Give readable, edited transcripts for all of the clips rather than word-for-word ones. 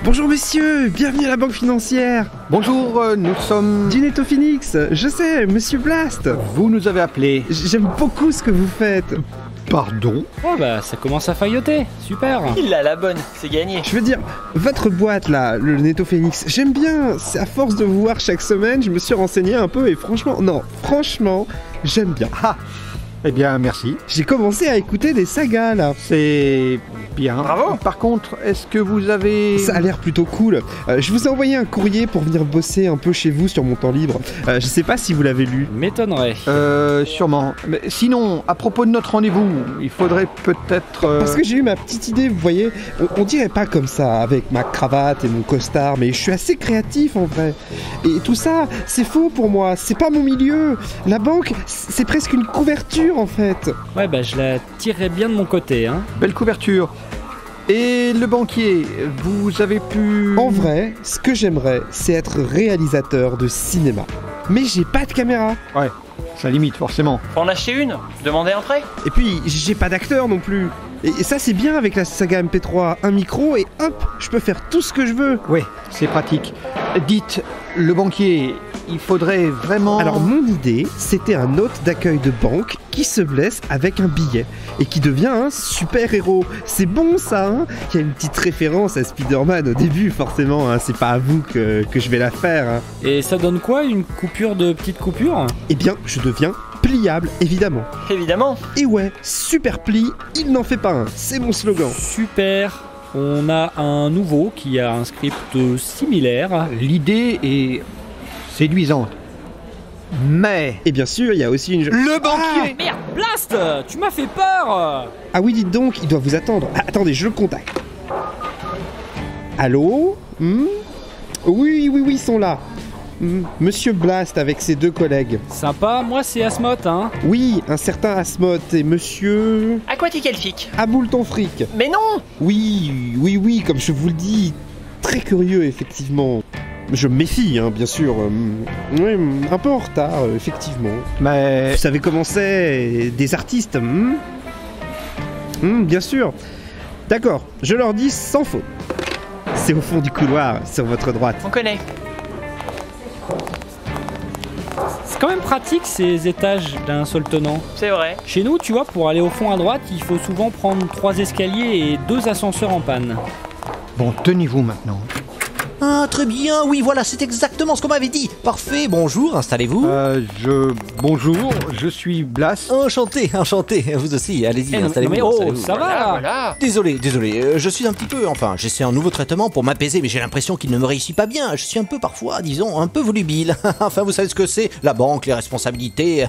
Bonjour messieurs, bienvenue à la banque financière. Bonjour, nous sommes... Du Netto Phoenix, je sais, monsieur Blast. Vous nous avez appelé. J'aime beaucoup ce que vous faites. Pardon? Oh bah ça commence à failloter, super. Il a la bonne, c'est gagné. Je veux dire, votre boîte là, le Netto Phoenix, j'aime bien. C'est à force de vous voir chaque semaine, je me suis renseigné un peu et franchement, j'aime bien. Ah, eh bien, merci. J'ai commencé à écouter des sagas là. C'est bien. Bravo. Par contre, est-ce que vous avez... Ça a l'air plutôt cool. Je vous ai envoyé un courrier pour venir bosser un peu chez vous sur mon temps libre. Je sais pas si vous l'avez lu. M'étonnerait. Sûrement. Mais sinon, à propos de notre rendez-vous, il faudrait peut-être... Parce que j'ai eu ma petite idée, vous voyez. On dirait pas comme ça, avec ma cravate et mon costard, mais je suis assez créatif en vrai. Et tout ça, c'est faux pour moi, c'est pas mon milieu. La banque, c'est presque une couverture en fait. Ouais bah je la tirerais bien de mon côté, hein. Belle couverture. Et le banquier, vous avez pu... En vrai, ce que j'aimerais, c'est être réalisateur de cinéma. Mais j'ai pas de caméra. Ouais, ça limite forcément. Faut en acheter une, demander un prêt. Et puis, j'ai pas d'acteur non plus. Et ça, c'est bien avec la saga MP3. Un micro et hop, je peux faire tout ce que je veux. Ouais, c'est pratique. Dites, le banquier, il faudrait vraiment... Alors, mon idée, c'était un hôte d'accueil de banque qui se blesse avec un billet et qui devient un super-héros. C'est bon, ça, hein? Il y a une petite référence à Spider-Man au début, forcément, hein. C'est pas à vous que je vais la faire, hein. Et ça donne quoi, une coupure de petite coupure? Eh bien, je deviens pliable, évidemment. Évidemment. Et ouais, super pli, il n'en fait pas un. C'est mon slogan. Super. On a un nouveau qui a un script similaire. L'idée est séduisante. Mais... Et bien sûr, il y a aussi une... Le banquier! Merde, Blast! Tu m'as fait peur! Ah oui, dites donc, il doit vous attendre. Ah, attendez, je le contacte. Allô? Oui, ils sont là. Monsieur Blast avec ses deux collègues. Sympa, moi c'est Asmoth, hein. Oui, un certain Asmoth et monsieur... Aquatique elfique. Aboule ton fric. Mais non. Oui, comme je vous le dis, très curieux, effectivement. Je me méfie, hein, bien sûr. Oui, un peu en retard, effectivement. Mais... Vous savez comment c'est, des artistes, bien sûr. D'accord, je leur dis sans faute. C'est au fond du couloir, sur votre droite. On connaît. C'est quand même pratique ces étages d'un seul tenant. C'est vrai. Chez nous, tu vois, pour aller au fond à droite, il faut souvent prendre 3 escaliers et 2 ascenseurs en panne. Bon, tenez-vous maintenant. Ah, très bien, oui, voilà, c'est exactement ce qu'on m'avait dit. Parfait, bonjour, installez-vous. Bonjour, je suis Blas. Enchanté, vous aussi, allez-y, installez-vous. mais oh, installez-vous. ça va. Voilà. Désolé, je suis un petit peu, j'essaie un nouveau traitement pour m'apaiser, mais j'ai l'impression qu'il ne me réussit pas bien. Je suis un peu parfois, disons, un peu volubile. Enfin, vous savez ce que c'est, la banque, les responsabilités.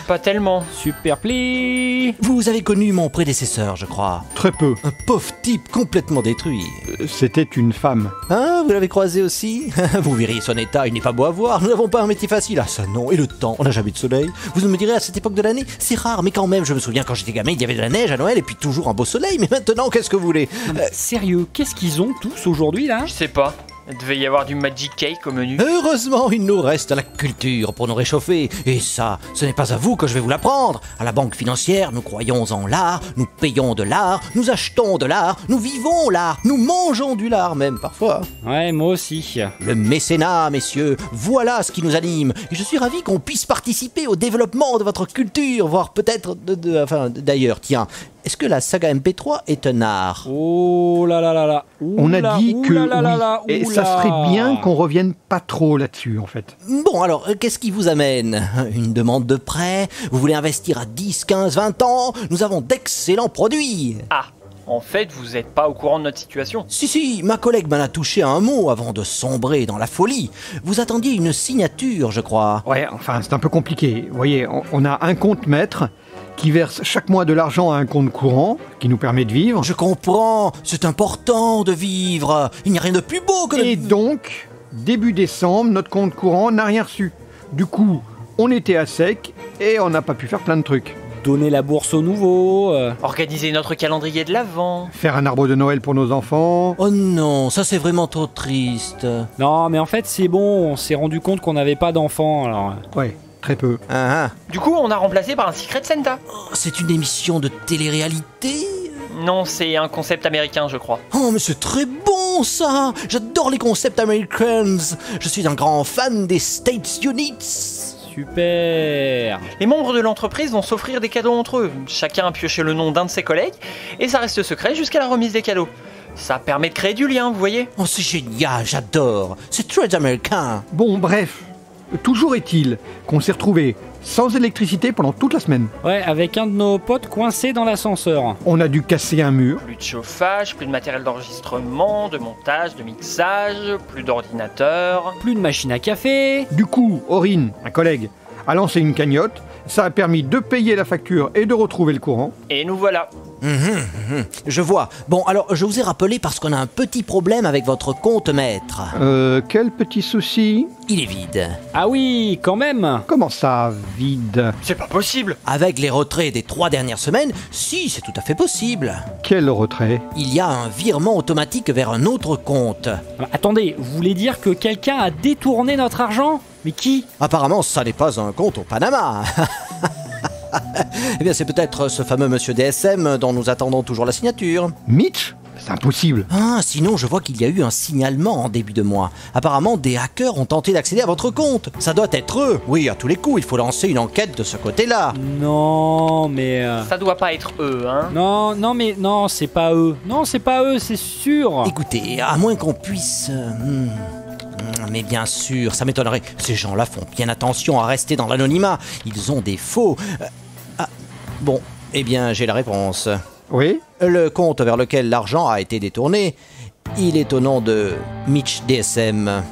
Pas tellement. Super pli. Vous avez connu mon prédécesseur, je crois. Très peu. Un pauvre type complètement détruit. C'était une femme. Ah, vous l'avez croisé aussi? Vous verriez son état, il n'est pas beau à voir. Nous n'avons pas un métier facile. Ah ça non, et le temps, on n'a jamais de soleil. Vous me direz à cette époque de l'année, c'est rare, mais quand même, je me souviens quand j'étais gamin, il y avait de la neige à Noël et puis toujours un beau soleil. Mais maintenant, qu'est-ce que vous voulez? Sérieux, qu'est-ce qu'ils ont tous aujourd'hui là? Je sais pas. Il devait y avoir du Magic Cake au menu. Heureusement, il nous reste la culture pour nous réchauffer. Et ça, ce n'est pas à vous que je vais vous l'apprendre. À la banque financière, nous croyons en l'art, nous payons de l'art, nous achetons de l'art, nous vivons l'art, nous mangeons du lard même parfois. Ouais, moi aussi. Le mécénat, messieurs, voilà ce qui nous anime. Et je suis ravi qu'on puisse participer au développement de votre culture, voire peut-être d'ailleurs, tiens. Est-ce que la saga MP3 est un art? Oh là là là là. On a dit que oui. Et ça serait bien qu'on revienne pas trop là-dessus, en fait. Bon, alors, qu'est-ce qui vous amène? Une demande de prêt? Vous voulez investir à 10, 15, 20 ans? Nous avons d'excellents produits. Ah, en fait, vous êtes pas au courant de notre situation. Si, ma collègue m'en a touché à un mot avant de sombrer dans la folie. Vous attendiez une signature, je crois. Ouais, enfin, c'est un peu compliqué. Vous voyez, on a un compte maître qui verse chaque mois de l'argent à un compte courant qui nous permet de vivre. Je comprends, c'est important de vivre. Il n'y a rien de plus beau que de... Et donc, début décembre, notre compte courant n'a rien reçu. Du coup, on était à sec et on n'a pas pu faire plein de trucs. Donner la bourse aux nouveaux. Organiser notre calendrier de l'Avent. Faire un arbre de Noël pour nos enfants. Oh non, ça c'est vraiment trop triste. Non, mais en fait, c'est bon, on s'est rendu compte qu'on n'avait pas d'enfants, alors... Ouais, très peu. Ah, Du coup, on a remplacé par un Secret Santa. c'est une émission de télé-réalité? Non, c'est un concept américain, je crois. Oh, mais c'est très bon ça! J'adore les concepts Americans! Je suis un grand fan des States Units! Super. Les membres de l'entreprise vont s'offrir des cadeaux entre eux. Chacun a pioché le nom d'un de ses collègues, et ça reste secret jusqu'à la remise des cadeaux. Ça permet de créer du lien, vous voyez. Oh, c'est génial, j'adore! C'est très américain! Bon, bref. Toujours est-il qu'on s'est retrouvés sans électricité pendant toute la semaine. Ouais, avec un de nos potes coincé dans l'ascenseur. On a dû casser un mur. Plus de chauffage, plus de matériel d'enregistrement, de montage, de mixage, plus d'ordinateur. Plus de machine à café. Du coup, Aurine, un collègue, a lancé une cagnotte. Ça a permis de payer la facture et de retrouver le courant. Et nous voilà. Je vois. Bon, alors, je vous ai rappelé parce qu'on a un petit problème avec votre compte maître. Quel petit souci? Il est vide. Ah oui, quand même. Comment ça, vide? C'est pas possible. Avec les retraits des 3 dernières semaines, si, c'est tout à fait possible. Quel retrait? Il y a un virement automatique vers un autre compte. Attendez, vous voulez dire que quelqu'un a détourné notre argent? Mais qui? Apparemment, ça n'est pas un compte au Panama. Eh bien, c'est peut-être ce fameux monsieur DSM dont nous attendons toujours la signature. Mitch? C'est impossible. Ah, sinon, je vois qu'il y a eu un signalement en début de mois. Apparemment, des hackers ont tenté d'accéder à votre compte. Ça doit être eux. Oui, à tous les coups, il faut lancer une enquête de ce côté-là. Non, mais... Ça doit pas être eux, hein. Non, mais non, c'est pas eux. Non, c'est pas eux, c'est sûr. Écoutez, à moins qu'on puisse... Mais bien sûr, ça m'étonnerait. Ces gens-là font bien attention à rester dans l'anonymat. Ils ont des faux... Bon, eh bien, j'ai la réponse. Oui? Le compte vers lequel l'argent a été détourné, il est au nom de Mitch DSM.